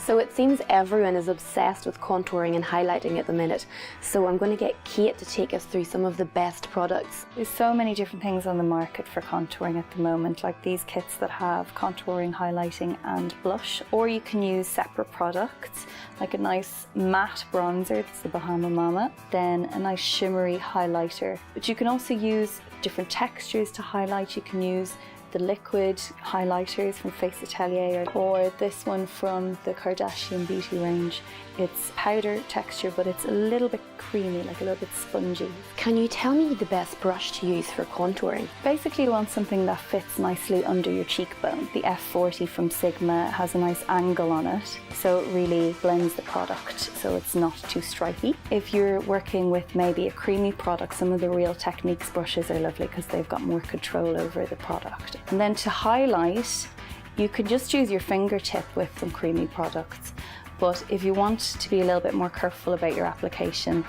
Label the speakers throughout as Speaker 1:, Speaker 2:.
Speaker 1: So it seems everyone is obsessed with contouring and highlighting at the minute, so I'm going to get Kate to take us through some of the best products.
Speaker 2: There's so many different things on the market for contouring at the moment, like these kits that have contouring, highlighting and blush, or you can use separate products, like a nice matte bronzer, that's the Bahama Mama, then a nice shimmery highlighter. But you can also use different textures to highlight. You can use the liquid highlighters from Face Atelier or this one from the Kardashian Beauty range. It's powder texture, but it's a little bit creamy, like a little bit spongy.
Speaker 1: Can you tell me the best brush to use for contouring?
Speaker 2: Basically you want something that fits nicely under your cheekbone. The F40 from Sigma has a nice angle on it, so it really blends the product so it's not too stripy. If you're working with maybe a creamy product, some of the Real Techniques brushes are lovely because they've got more control over the product. And then to highlight, you could just use your fingertip with some creamy products. But if you want to be a little bit more careful about your application,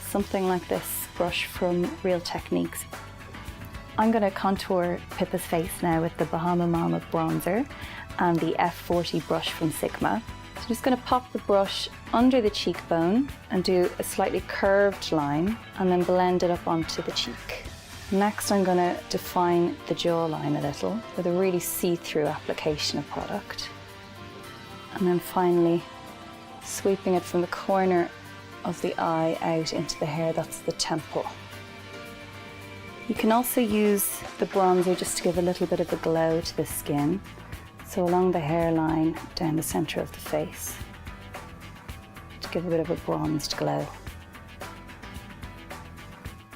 Speaker 2: something like this brush from Real Techniques. I'm going to contour Pippa's face now with the Bahama Mama bronzer and the F40 brush from Sigma. So I'm just going to pop the brush under the cheekbone and do a slightly curved line and then blend it up onto the cheek. Next I'm going to define the jawline a little with a really see-through application of product. And then finally sweeping it from the corner of the eye out into the hair, that's the temple. You can also use the bronzer just to give a little bit of a glow to the skin. So along the hairline, down the centre of the face, to give a bit of a bronzed glow.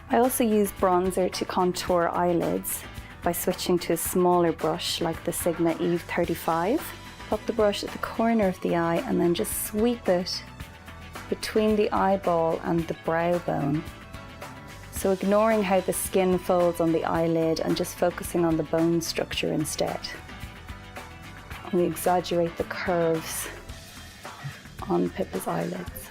Speaker 2: I also use bronzer to contour eyelids by switching to a smaller brush like the Sigma Eve 35. Pop the brush at the corner of the eye and then just sweep it between the eyeball and the brow bone. So ignoring how the skin folds on the eyelid and just focusing on the bone structure instead. And we exaggerate the curves on Pippa's eyelids.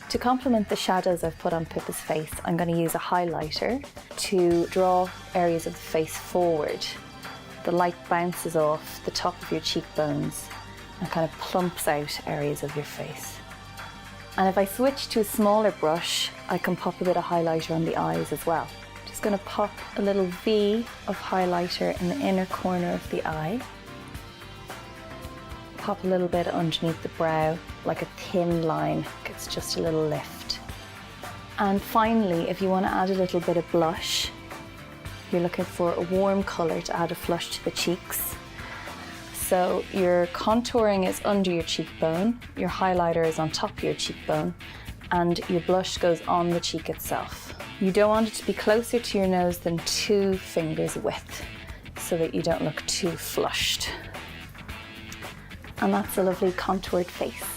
Speaker 2: To complement the shadows I've put on Pippa's face, I'm going to use a highlighter to draw areas of the face forward. The light bounces off the top of your cheekbones and kind of plumps out areas of your face. And if I switch to a smaller brush, I can pop a bit of highlighter on the eyes as well. Just going to pop a little V of highlighter in the inner corner of the eye. Pop a little bit underneath the brow, like a thin line, gets just a little lift. And finally, if you want to add a little bit of blush, you're looking for a warm colour to add a flush to the cheeks. So your contouring is under your cheekbone, your highlighter is on top of your cheekbone, and your blush goes on the cheek itself. You don't want it to be closer to your nose than 2 fingers width, so that you don't look too flushed. And that's a lovely contoured face.